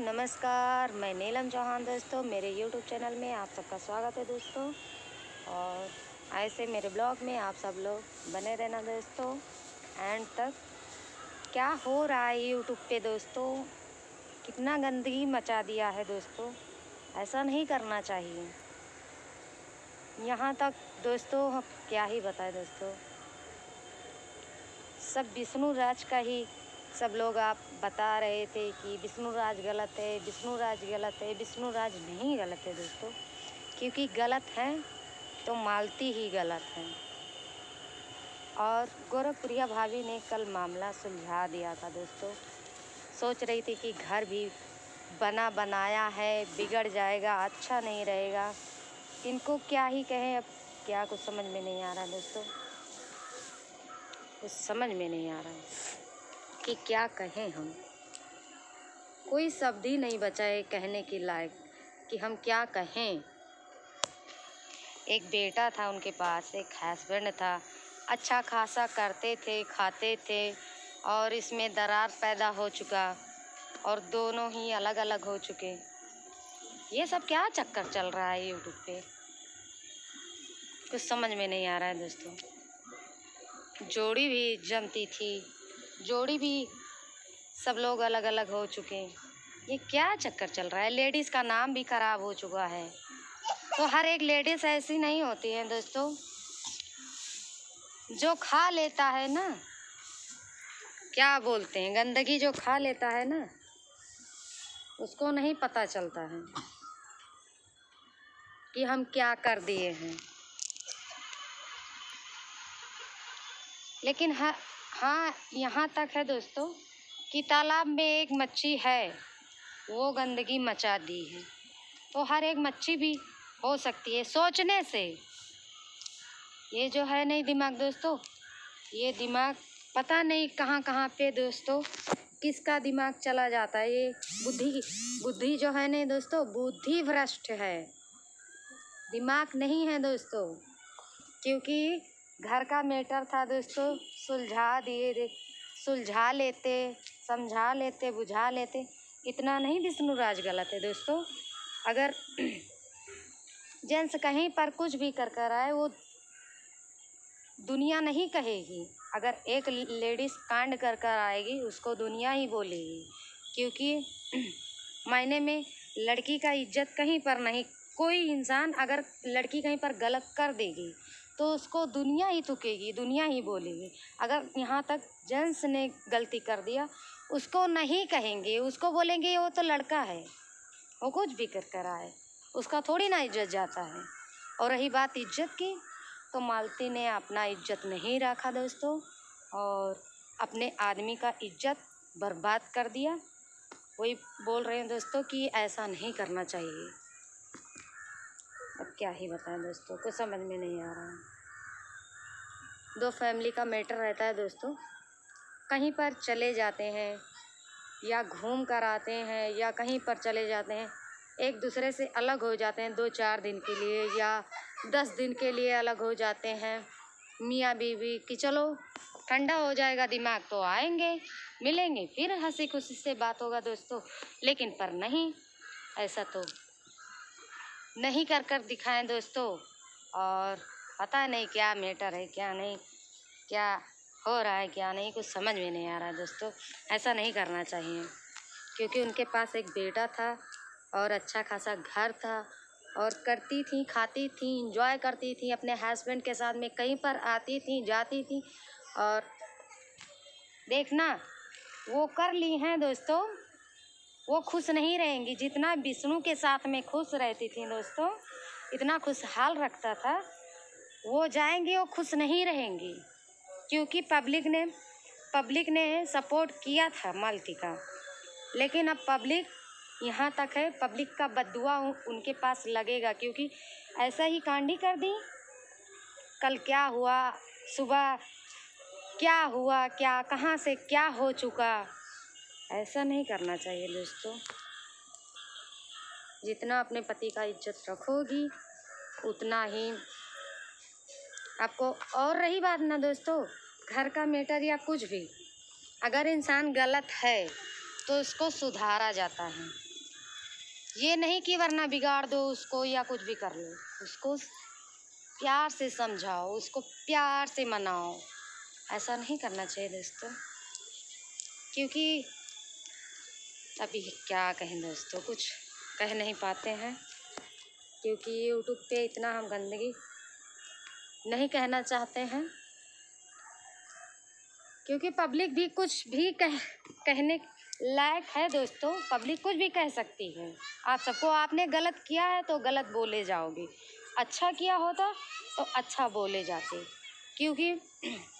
नमस्कार। मैं नीलम चौहान दोस्तों, मेरे यूट्यूब चैनल में आप सबका स्वागत है दोस्तों। और ऐसे मेरे ब्लॉग में आप सब लोग बने रहना दोस्तों एंड तक। क्या हो रहा है यूट्यूब पे दोस्तों, कितना गंदगी मचा दिया है दोस्तों, ऐसा नहीं करना चाहिए। यहाँ तक दोस्तों हम क्या ही बताएं दोस्तों, सब विष्णु राज का ही सब लोग आप बता रहे थे कि विष्णु राज गलत है, विष्णु राज गलत है। विष्णु राज नहीं गलत है दोस्तों, क्योंकि गलत है तो मालती ही गलत है। और गोरखप्रिया भाभी ने कल मामला सुलझा दिया था दोस्तों। सोच रही थी कि घर भी बना बनाया है, बिगड़ जाएगा, अच्छा नहीं रहेगा। इनको क्या ही कहें, अब क्या कुछ समझ में नहीं आ रहा दोस्तों, कुछ समझ में नहीं आ रहा है कि क्या कहें हम। कोई शब्द ही नहीं बचा है कहने के लायक कि हम क्या कहें। एक बेटा था उनके पास, एक हस्बैंड था, अच्छा खासा करते थे, खाते थे, और इसमें दरार पैदा हो चुका और दोनों ही अलग अलग हो चुके। ये सब क्या चक्कर चल रहा है यूट्यूब पे, कुछ समझ में नहीं आ रहा है दोस्तों। जोड़ी भी जमती थी, जोड़ी भी सब लोग अलग अलग हो चुके। ये क्या चक्कर चल रहा है। लेडीज़ का नाम भी खराब हो चुका है। तो हर एक लेडीज़ ऐसी नहीं होती है दोस्तों। जो खा लेता है ना, क्या बोलते हैं, गंदगी जो खा लेता है ना, उसको नहीं पता चलता है कि हम क्या कर दिए हैं। लेकिन हाँ यहाँ तक है दोस्तों कि तालाब में एक मच्छी है, वो गंदगी मचा दी है। तो हर एक मच्छी भी हो सकती है सोचने से। ये जो है नहीं दिमाग दोस्तों, ये दिमाग पता नहीं कहाँ कहाँ पे दोस्तों किसका दिमाग चला जाता है। ये बुद्धि जो है नहीं दोस्तों, बुद्धि भ्रष्ट है, दिमाग नहीं है दोस्तों। क्योंकि घर का मैटर था दोस्तों, सुलझा लेते, समझा लेते, बुझा लेते। इतना नहीं विष्णु राज गलत है दोस्तों। अगर जेंट्स कहीं पर कुछ भी कर आए, वो दुनिया नहीं कहेगी। अगर एक लेडीज़ कांड कर आएगी, उसको दुनिया ही बोलेगी। क्योंकि मायने में लड़की का इज्जत कहीं पर नहीं। कोई इंसान अगर लड़की कहीं पर गलत कर देगी तो उसको दुनिया ही थूकेगी, दुनिया ही बोलेगी। अगर यहाँ तक जेंट्स ने गलती कर दिया, उसको नहीं कहेंगे, उसको बोलेंगे वो तो लड़का है, वो कुछ भी कर आए, उसका थोड़ी ना इज्जत जाता है। और रही बात इज्जत की, तो मालती ने अपना इज्जत नहीं रखा दोस्तों, और अपने आदमी का इज्जत बर्बाद कर दिया। वही बोल रहे हैं दोस्तों कि ऐसा नहीं करना चाहिए। अब क्या ही बताएं दोस्तों, कुछ समझ में नहीं आ रहा है। दो फैमिली का मैटर रहता है दोस्तों, कहीं पर चले जाते हैं या घूम कर आते हैं या कहीं पर चले जाते हैं, एक दूसरे से अलग हो जाते हैं 2-4 दिन के लिए या 10 दिन के लिए अलग हो जाते हैं मियाँ बीवी कि चलो ठंडा हो जाएगा दिमाग तो आएंगे, मिलेंगे, फिर हंसी खुशी से बात होगा दोस्तों। लेकिन पर नहीं, ऐसा तो नहीं कर दिखाएं दोस्तों। और पता नहीं क्या मैटर है, क्या नहीं, क्या हो रहा है, क्या नहीं, कुछ समझ में नहीं आ रहा है दोस्तों। ऐसा नहीं करना चाहिए, क्योंकि उनके पास एक बेटा था और अच्छा खासा घर था, और करती थी, खाती थी, इंजॉय करती थी अपने हस्बैंड के साथ में, कहीं पर आती थी, जाती थी। और देखना, वो कर ली हैं दोस्तों, वो खुश नहीं रहेंगी। जितना विष्णु के साथ में खुश रहती थी दोस्तों, इतना खुशहाल रखता था, वो जाएंगी, वो खुश नहीं रहेंगी। क्योंकि पब्लिक ने सपोर्ट किया था मालती का। लेकिन अब पब्लिक यहाँ तक है, पब्लिक का बद्दुआ उनके पास लगेगा, क्योंकि ऐसा ही कांडी कर दी। कल क्या हुआ, सुबह क्या हुआ, क्या कहाँ से क्या हो चुका, ऐसा नहीं करना चाहिए दोस्तों। जितना अपने पति का इज्जत रखोगी उतना ही आपको। और रही बात ना दोस्तों, घर का मैटर या कुछ भी, अगर इंसान गलत है तो उसको सुधारा जाता है। ये नहीं कि वरना बिगाड़ दो उसको या कुछ भी कर लो, उसको प्यार से समझाओ, उसको प्यार से मनाओ। ऐसा नहीं करना चाहिए दोस्तों, क्योंकि अभी क्या कहें दोस्तों, कुछ कह नहीं पाते हैं, क्योंकि यूट्यूब पे इतना हम गंदगी नहीं कहना चाहते हैं, क्योंकि पब्लिक भी कुछ भी कहने लायक है दोस्तों। पब्लिक कुछ भी कह सकती है आप सबको। आपने गलत किया है तो गलत बोले जाओगे, अच्छा किया होता तो अच्छा बोले जाते, क्योंकि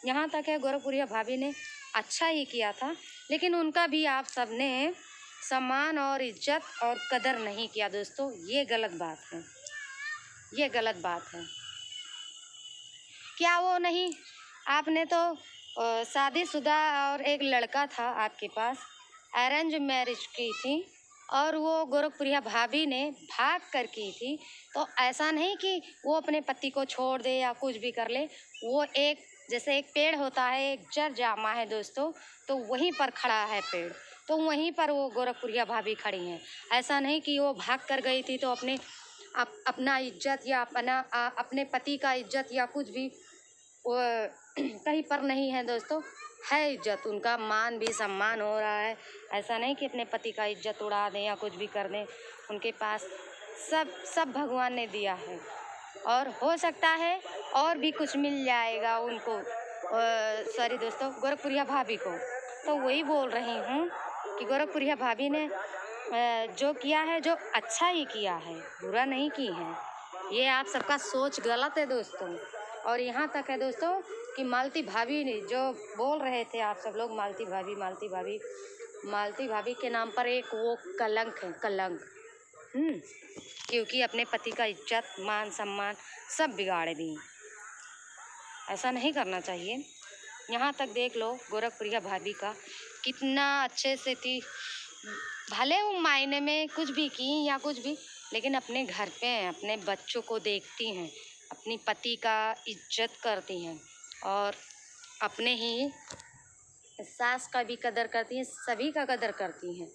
यहाँ तक है गोरखपुरिया भाभी ने अच्छा ही किया था, लेकिन उनका भी आप सब ने सम्मान और इज्जत और कदर नहीं किया दोस्तों। ये गलत बात है, ये गलत बात है। क्या वो नहीं, आपने तो शादीशुदा और एक लड़का था आपके पास, अरेंज मैरिज की थी, और वो गोरखपुरिया भाभी ने भाग कर की थी। तो ऐसा नहीं कि वो अपने पति को छोड़ दे या कुछ भी कर ले। वो एक जैसे एक पेड़ होता है, एक जड़ जामा है दोस्तों, तो वहीं पर खड़ा है पेड़, तो वहीं पर वो गोरखपुरिया भाभी खड़ी हैं। ऐसा नहीं कि वो भाग कर गई थी तो अपना इज्जत या अपने पति का इज्जत या कुछ भी वो कहीं पर नहीं है दोस्तों, है इज्जत। उनका मान भी सम्मान हो रहा है। ऐसा नहीं कि अपने पति का इज्जत उड़ा दें या कुछ भी कर दें। उनके पास सब भगवान ने दिया है, और हो सकता है और भी कुछ मिल जाएगा उनको, सॉरी दोस्तों, गोरखपुरिया भाभी को। तो वही बोल रही हूँ कि गोरखपुरिया भाभी ने जो किया है, जो अच्छा ही किया है, बुरा नहीं की है। ये आप सबका सोच गलत है दोस्तों। और यहाँ तक है दोस्तों कि मालती भाभी ने जो बोल रहे थे आप सब लोग, मालती भाभी मालती भाभी, मालती भाभी के नाम पर एक वो कलंक है, कलंक। क्योंकि अपने पति का इज्जत मान सम्मान सब बिगाड़ दी। ऐसा नहीं करना चाहिए। यहाँ तक देख लो गोरखपुरिया भाभी का कितना अच्छे से थी, भले वो मायने में कुछ भी की या कुछ भी, लेकिन अपने घर पे अपने बच्चों को देखती हैं, अपनी पति का इज्जत करती हैं, और अपने ही सास का भी कदर करती हैं, सभी का कदर करती हैं।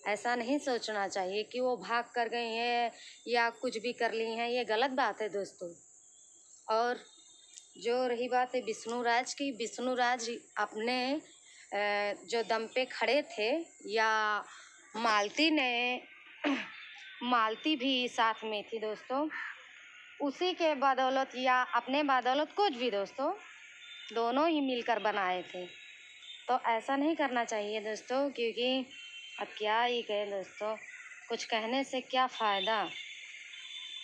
ऐसा नहीं सोचना चाहिए कि वो भाग कर गई हैं या कुछ भी कर ली हैं, ये गलत बात है दोस्तों। और जो रही बात है विष्णु राज की, विष्णु राज अपने जो दम पे खड़े थे, या मालती ने मालती भी साथ में थी दोस्तों, उसी के बदौलत या अपने बदौलत कुछ भी दोस्तों, दोनों ही मिलकर बनाए थे। तो ऐसा नहीं करना चाहिए दोस्तों, क्योंकि अब क्या ही कहें दोस्तों, कुछ कहने से क्या फ़ायदा।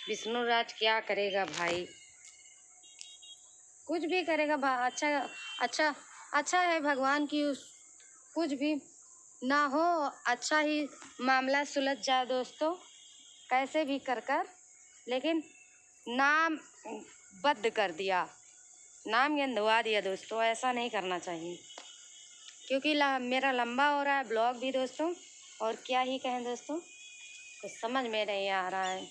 विष्णु राज क्या करेगा भाई, कुछ भी करेगा अच्छा अच्छा अच्छा है भगवान की कुछ भी ना हो, अच्छा ही मामला सुलझ जाए दोस्तों, कैसे भी कर लेकिन नाम बद कर दिया, नाम गंदवा दिया दोस्तों। ऐसा नहीं करना चाहिए, क्योंकि मेरा लंबा हो रहा है ब्लॉग भी दोस्तों, और क्या ही कहें दोस्तों, कुछ समझ में नहीं आ रहा है।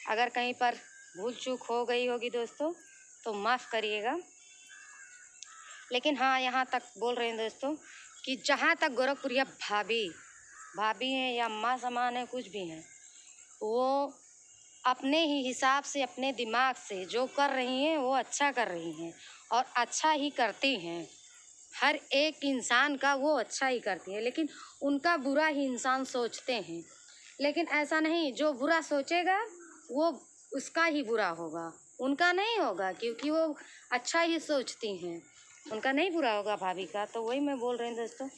अगर कहीं पर भूल चूक हो गई होगी दोस्तों तो माफ़ करिएगा। लेकिन हाँ, यहाँ तक बोल रहे हैं दोस्तों कि जहाँ तक गोरखपुरिया भाभी हैं या माँ समान है, कुछ भी हैं, वो अपने ही हिसाब से अपने दिमाग से जो कर रही हैं वो अच्छा कर रही हैं, और अच्छा ही करती हैं। हर एक इंसान का वो अच्छा ही करती है, लेकिन उनका बुरा ही इंसान सोचते हैं। लेकिन ऐसा नहीं, जो बुरा सोचेगा वो उसका ही बुरा होगा, उनका नहीं होगा, क्योंकि वो अच्छा ही सोचती हैं, उनका नहीं बुरा होगा भाभी का। तो वही मैं बोल रही हूँ दोस्तों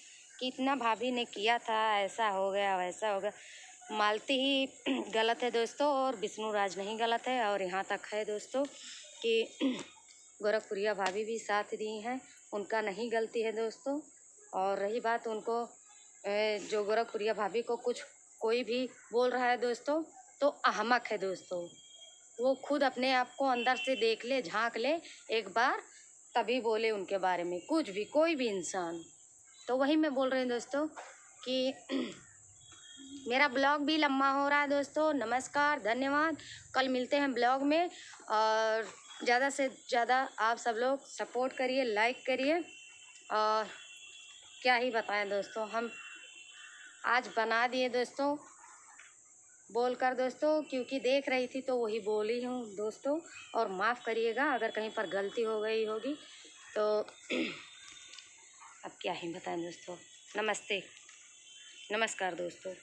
कि इतना भाभी ने किया था, ऐसा हो गया वैसा हो गया। मालती ही गलत है दोस्तों, और विष्णु राज नहीं गलत है। और यहाँ तक है दोस्तों कि गोरखपुरिया भाभी भी साथ दी हैं, उनका नहीं गलती है दोस्तों। और रही बात उनको, जो गोरखपुरिया भाभी को कुछ कोई भी बोल रहा है दोस्तों, तो अहमक है दोस्तों। वो खुद अपने आप को अंदर से देख ले, झांक ले एक बार, तभी बोले उनके बारे में कुछ भी, कोई भी इंसान। तो वही मैं बोल रही हूँ दोस्तों कि मेरा ब्लॉग भी लम्बा हो रहा है दोस्तों। नमस्कार, धन्यवाद। कल मिलते हैं ब्लॉग में, और ज़्यादा से ज़्यादा आप सब लोग सपोर्ट करिए, लाइक करिए। और क्या ही बताएं दोस्तों, हम आज बना दिए दोस्तों, बोलकर दोस्तों, क्योंकि देख रही थी तो वही बोली हूँ दोस्तों। और माफ़ करिएगा अगर कहीं पर गलती हो गई होगी तो अब क्या ही बताएं दोस्तों। नमस्ते, नमस्कार दोस्तों।